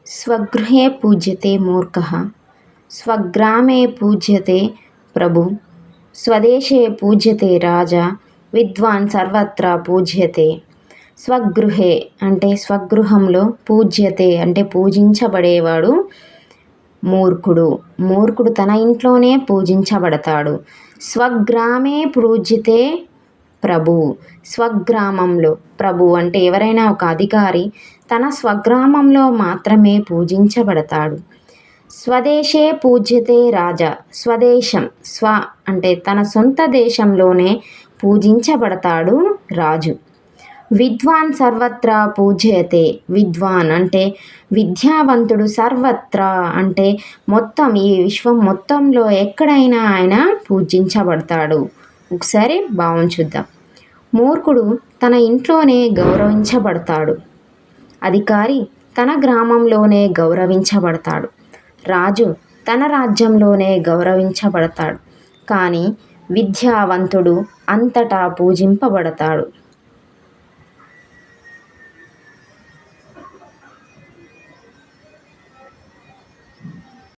స్వగృహే పూజ్యతే మూర్ఖః, స్వగ్రామే పూజ్యతే ప్రభు, స్వదేశే పూజ్యతే రాజా, విద్వాన్ సర్వత్రా పూజ్యతే. స్వగృహే అంటే స్వగృహంలో, పూజ్యతే అంటే పూజించబడేవాడు మూర్ఖుడు. మూర్ఖుడు తన ఇంట్లోనే పూజించబడతాడు. స్వగ్రామే పూజ్యతే ప్రభు, స్వగ్రామంలో. ప్రభు అంటే ఎవరైనా ఒక అధికారి తన స్వగ్రామంలో మాత్రమే పూజించబడతాడు. స్వదేశే పూజ్యతే రాజా, స్వదేశం స్వ అంటే తన సొంత దేశంలోనే పూజించబడతాడు రాజు. విద్వాన్ సర్వత్రా పూజ్యతే, విద్వాన్ అంటే విద్యావంతుడు, సర్వత్రా అంటే మొత్తం ఈ విశ్వం మొత్తంలో ఎక్కడైనా ఆయన పూజించబడతాడు. ఒకసారి భావం చూద్దాం. మూర్ఖుడు తన ఇంట్లోనే గౌరవించబడతాడు. అధికారి తన గ్రామంలోనే గౌరవించబడతాడు. రాజు తన రాజ్యంలోనే గౌరవించబడతాడు. కానీ విద్యావంతుడు అంతటా పూజింపబడతాడు.